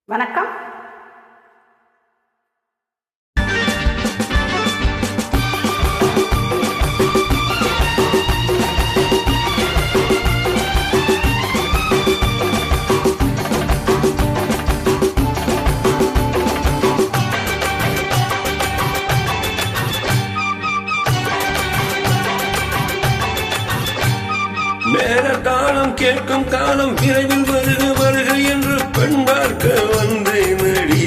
வணக்கம். நேர காலம் கேட்கும் காலம் விரைவில் வருக வருக என்று பெண் பார்க்க வந்தேன் அடி.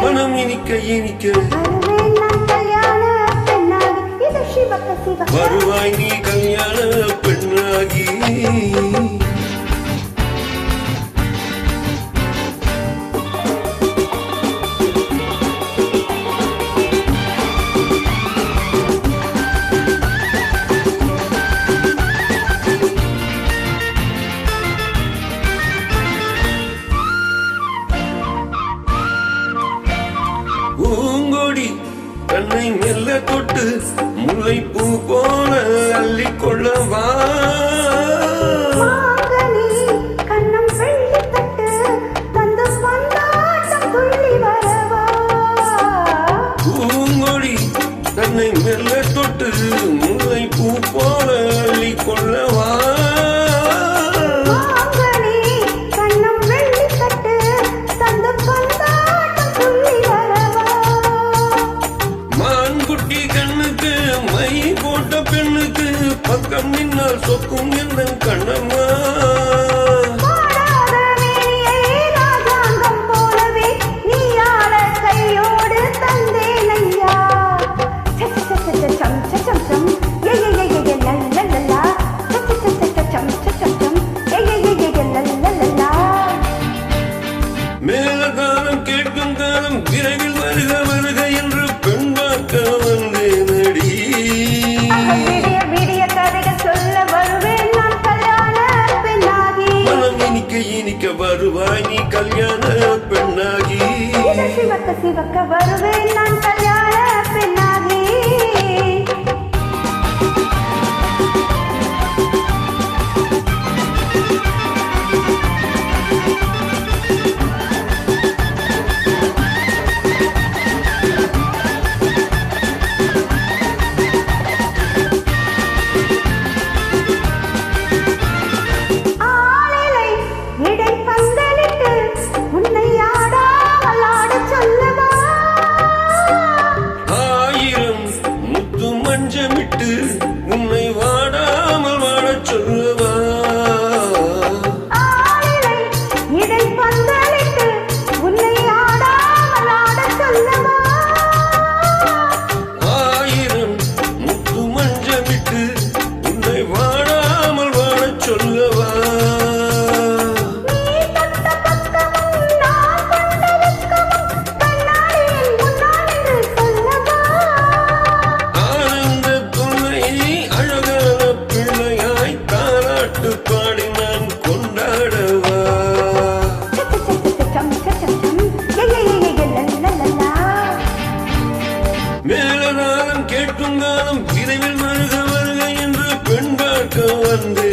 மனம் இனிக்க இனிக்க வருவாய் நீ கல்யாண பெண்ணாகி. பூங்கொடி கண்ணை மெல்ல தொட்டு முல்லை பூ போல அள்ளி கொள்ளவா. பூங்கொடி கண்ணை மெல்ல தொட்டு முல்லை பூ போல அள்ளி கொள்ளவா. மை போட்ட பெண்ணுக்கு பக்கம் நின்னால் சொக்கும் எந்த கண்ணம்மா. மேல காலம் கேட்கும் காலம் விரைவில் வருக வருக என்று பெண் பார்க்க வந்தேன் அடி. மனம் இனிக்க இனிக்க வருவாய் நீ கல்யாண பெண்ணாகி. சிவக்க வருவேன் நான் கல்யாண பெண்ணாகி. மஞ்சமிட்டு உன்னை வாடாமல் வாழச் சொல்லவா. ஆயிரம் முத்து மஞ்சமிட்டு உன்னை வாடாமல் வாழச் சொல்லவா. பாடி நான் கொண்டாடவா. மேல காலம் கேட்கும் காலம் விரைவில் வருக வருக என்று பெண் பார்க்க வந்தேன்.